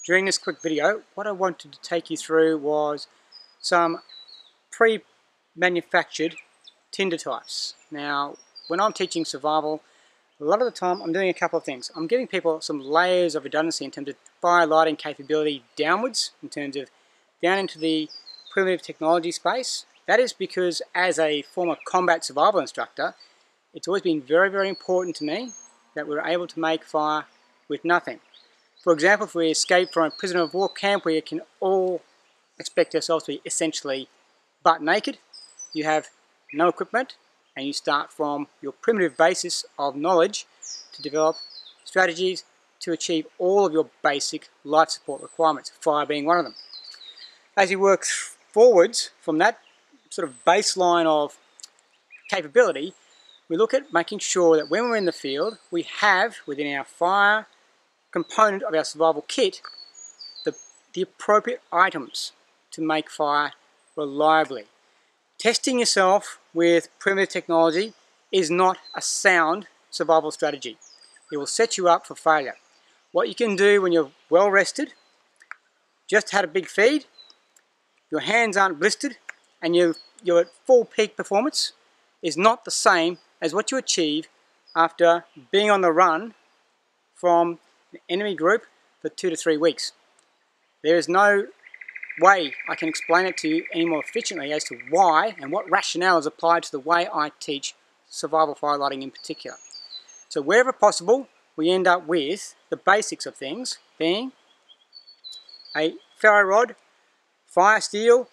During this quick video, what I wanted to take you through was some pre-manufactured Tinder types. Now, when I'm teaching survival, a lot of the time I'm doing a couple of things. I'm giving people some layers of redundancy in terms of fire lighting capability downwards, in terms of down into the primitive technology space. That is because as a former combat survival instructor, it's always been very, very important to me that we're able to make fire with nothing. For example, if we escape from a prisoner of war camp, we can all expect ourselves to be essentially butt naked. You have no equipment, and you start from your primitive basis of knowledge to develop strategies to achieve all of your basic life support requirements, fire being one of them. As you work forwards from that sort of baseline of capability, we look at making sure that when we're in the field, we have within our fire component of our survival kit the appropriate items to make fire reliably. Testing yourself with primitive technology is not a sound survival strategy. It will set you up for failure. What you can do when you're well rested, just had a big feed, your hands aren't blistered, and you're at full peak performance is not the same as what you achieve after being on the run from an enemy group for 2 to 3 weeks. There is no way I can explain it to you any more efficiently as to why and what rationale is applied to the way I teach survival fire lighting in particular. So wherever possible, we end up with the basics of things being a ferro rod, fire steel,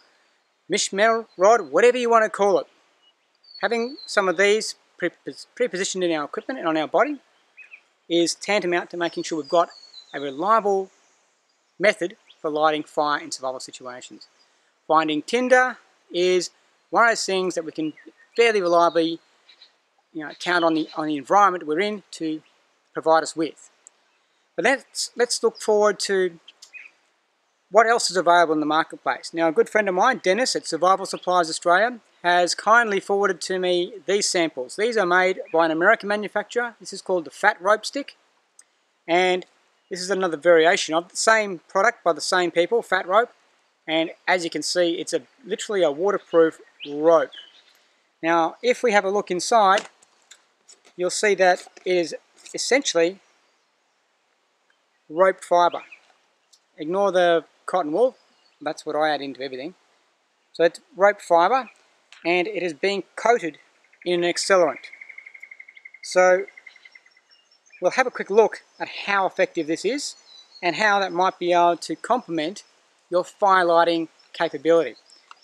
mesh metal rod, whatever you want to call it. Having some of these pre-positioned in our equipment and on our body is tantamount to making sure we've got a reliable method for lighting fire in survival situations. Finding Tinder is one of those things that we can fairly reliably count on the environment we're in to provide us with. But let's look forward to what else is available in the marketplace. Now, a good friend of mine, Dennis at Survival Supplies Australia, has kindly forwarded to me these samples. These are made by an American manufacturer. This is called the Fat Rope Stick, and this is another variation of the same product by the same people, Fat Rope, and as you can see, it's literally a waterproof rope. Now, if we have a look inside, you'll see that it is essentially rope fibre. Ignore the cotton wool, that's what I add into everything. So it's rope fibre, and it is being coated in an accelerant. So we'll have a quick look at how effective this is and how that might be able to complement your fire lighting capability.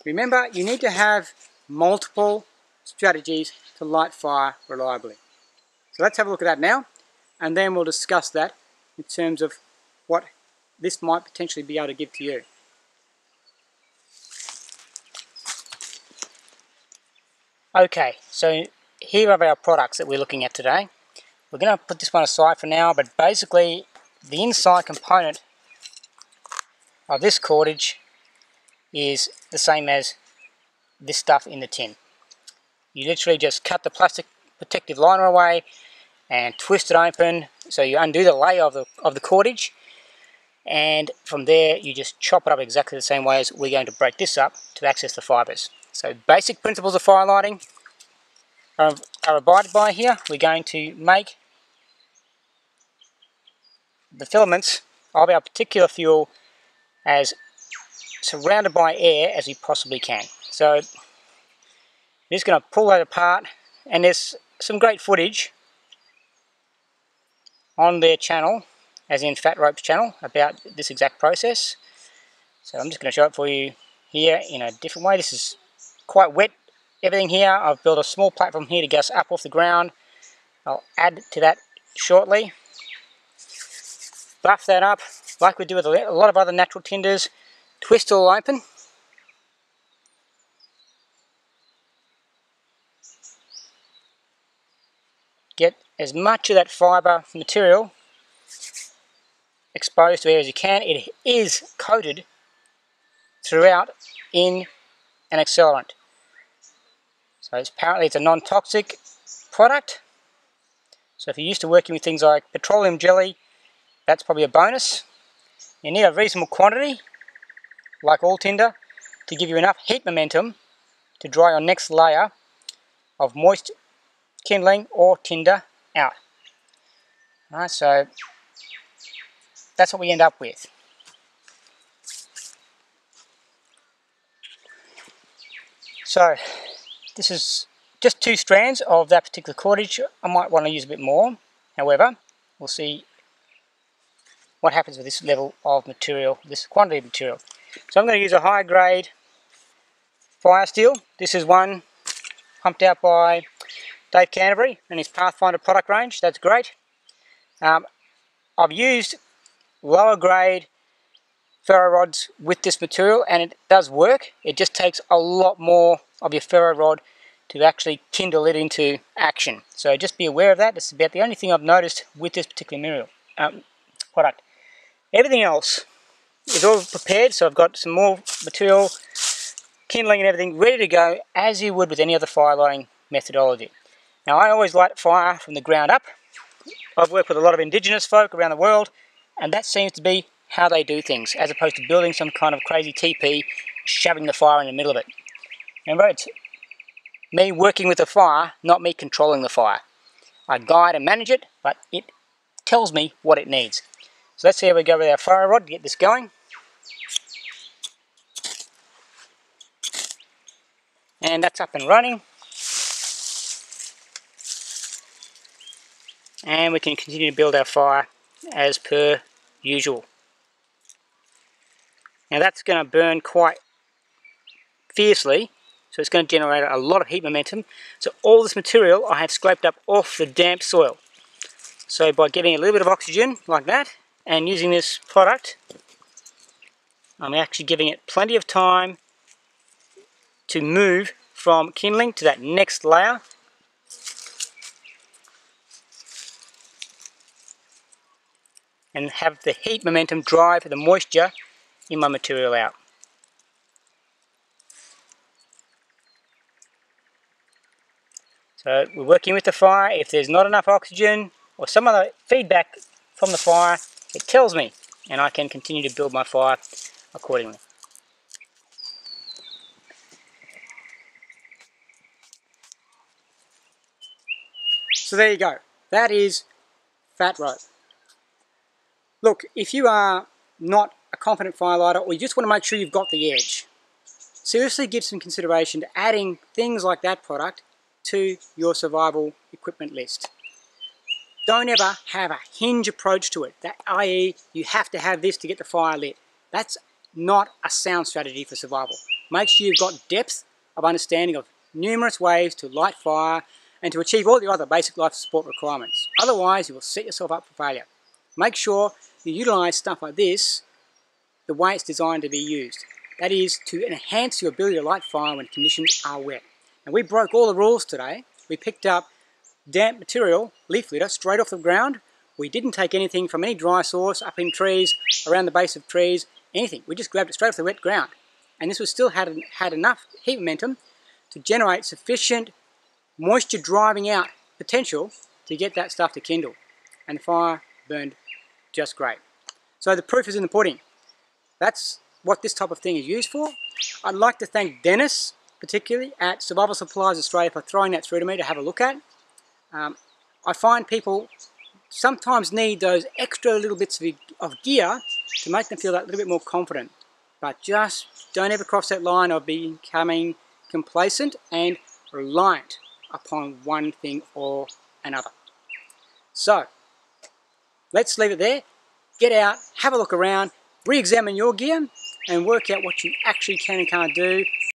Remember, you need to have multiple strategies to light fire reliably. So let's have a look at that now, and then we'll discuss that in terms of what this might potentially be able to give to you. Okay, so here are our products that we're looking at today. We're going to put this one aside for now, but basically the inside component of this cordage is the same as this stuff in the tin. You literally just cut the plastic protective liner away and twist it open, so you undo the layer of the cordage, and from there you just chop it up exactly the same way as we're going to break this up to access the fibres. So basic principles of fire lighting are abided by here. We're going to make the filaments of our particular fuel as surrounded by air as we possibly can. So I'm just going to pull that apart, and there's some great footage on their channel, as in Fat Rope's channel, about this exact process. So I'm just going to show it for you here in a different way. This is quite wet, everything here. I've built a small platform here to get us up off the ground. I'll add to that shortly. Buff that up like we do with a lot of other natural tinders. Twist it all open. Get as much of that fibre material exposed to air as you can. It is coated throughout in an accelerant. So apparently it's a non-toxic product. So if you're used to working with things like petroleum jelly, that's probably a bonus. You need a reasonable quantity, like all tinder, to give you enough heat momentum to dry your next layer of moist kindling or tinder out. Alright, so that's what we end up with. So this is just 2 strands of that particular cordage. I might want to use a bit more. However, we'll see what happens with this level of material, this quantity of material. So I'm going to use a high grade fire steel. This is one pumped out by Dave Canterbury and his Pathfinder product range. That's great. I've used lower grade ferro rods with this material and it does work. It just takes a lot more of your ferro rod to actually kindle it into action. So just be aware of that. This is about the only thing I've noticed with this particular product. Everything else is all prepared, so I've got some more material, kindling and everything ready to go as you would with any other fire lighting methodology. Now I always light fire from the ground up. I've worked with a lot of indigenous folk around the world and that seems to be how they do things, as opposed to building some kind of crazy teepee, shoving the fire in the middle of it. Remember, it's me working with the fire, not me controlling the fire. I guide and manage it, but it tells me what it needs. So let's see how we go with our fire rod to get this going. And that's up and running. And we can continue to build our fire as per usual. Now that's going to burn quite fiercely, so it's going to generate a lot of heat momentum. So all this material I have scraped up off the damp soil. So by giving it a little bit of oxygen like that and using this product, I'm actually giving it plenty of time to move from kindling to that next layer. And have the heat momentum drive the moisture in my material out. So we're working with the fire. If there's not enough oxygen or some other feedback from the fire, it tells me and I can continue to build my fire accordingly. So there you go. That is fat rope. Look, if you are not a confident firelighter or you just want to make sure you've got the edge, seriously give some consideration to adding things like that product to your survival equipment list. Don't ever have a hinge approach to it, i.e. you have to have this to get the fire lit. That's not a sound strategy for survival. Make sure you've got depth of understanding of numerous ways to light fire and to achieve all your other basic life support requirements. Otherwise you will set yourself up for failure. Make sure you utilize stuff like this the way it's designed to be used. That is to enhance your ability to light fire when conditions are wet. And we broke all the rules today. We picked up damp material, leaf litter, straight off the ground. We didn't take anything from any dry source, up in trees, around the base of trees, anything. We just grabbed it straight off the wet ground. And this was still had enough heat momentum to generate sufficient moisture driving out potential to get that stuff to kindle. And the fire burned just great. So the proof is in the pudding. That's what this type of thing is used for. I'd like to thank Dennis, particularly at Survival Supplies Australia, for throwing that through to me to have a look at. I find people sometimes need those extra little bits of gear to make them feel that little bit more confident. But just don't ever cross that line of becoming complacent and reliant upon one thing or another. So, let's leave it there. Get out, have a look around, re-examine your gear and work out what you actually can and can't do